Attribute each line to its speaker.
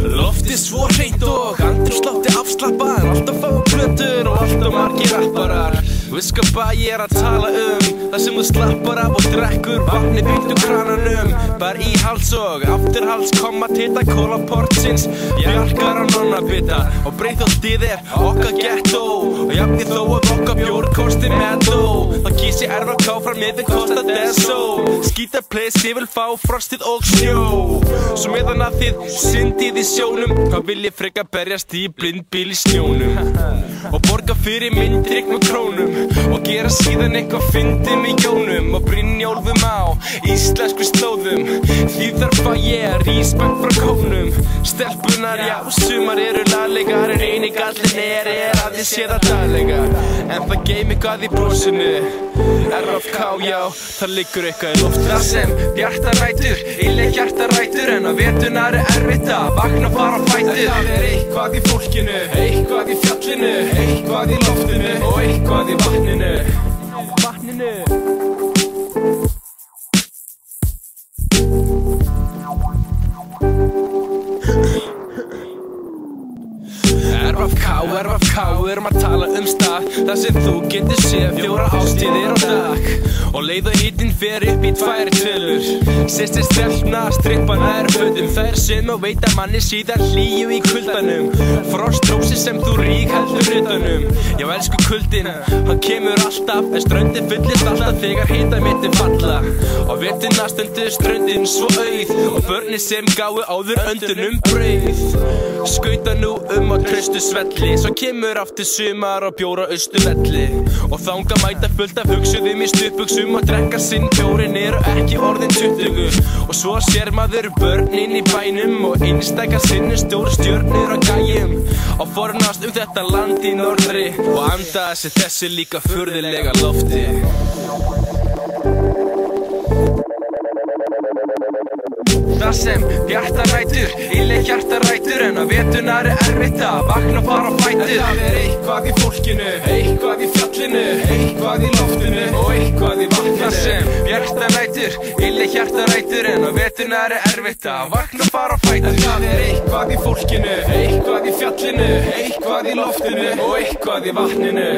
Speaker 1: Loftið svo hreint og andrúmsloftið afslappað, alltaf fá plötur og alltaf margir rapparar. Viskaba ég að tala það sem þú slappar af og drekkur vatni beint úr krananum. Bara í hals og afturhals koma til það kólaportsins bjargar á nonnabita og Breiðholtið okkar gettó og jafnir þó að okkar bjór kosti meddó. Það kýs ég RVK frá mér við kosta deso. Skýta place, ég vil fá frostið og snjó. Svo meðan að þið syndið í sjónum, hvað vil ég freka berjast í blindbíl í snjónum og borga fyrir myndrygg með krónum og gera síðan eitthvað fyndið með jónum og Brynjólfum á íslensku slóðum. Því þarf að ég respekt frá kónum. Stelpunar, já, sumar eru laglegar en eini gallinn er að ég sé það daglega. En það geym eitthvað í brosinu. RFK, já, það liggur eitthvað í loftinu. Það sem bjartarætur, illeg hjartarætur, en á veturnar er erfitt að vakna og fara á fætur. Það er eitthvað í fólkinu, eitthvað í fjallinu, eitthvað í loftinu og eitthvað í vatninu. RFK, erum að tala stað þar sem þú getur séð 4 ástíðir á dag og leið og hitinn fer upp í 2 tölur. Systir stelpna strippa nær fötum, þær sem og veita manni síðan hlýju í kuldanum. Frostrósi sem þú rík heldur utanum. Já, elsku kuldin, hann kemur alltaf en ströndin fyllist alltaf þegar hita mitt falla. Og veturna stundu ströndin svo auð og börni sem gáu áður öndunum brauð. Skauta nú á traustu svelli, svo kemur aftur sumar og bjóra Austurvelli og þanga mæta fullt af hugsuðum í stupuxum og drekka sinn bjórin ekki orðin 20 og svo sér maður börnin í bænum og einstaka sinnum stóru stjörnur á gæjum og fornast þetta land í norðri og anda þessi líka furðulega lofti. Það sem bjartarætur, illeg hjartarætur, en á veturnar er erfitt að vakna og fara á fætur. Það er eitthvað í fólkinu, eitthvað í fjallinu, eitthvað í loftinu og eitthvað í vatninu. Það sem bjartarætur, illeg hjartarætur, en á veturnar er erfitt að vakna og fara á fætur. Það er eitthvað í fólkinu, eitthvað í fjallinu, eitthvað í loftinu og eitthvað í vatninu.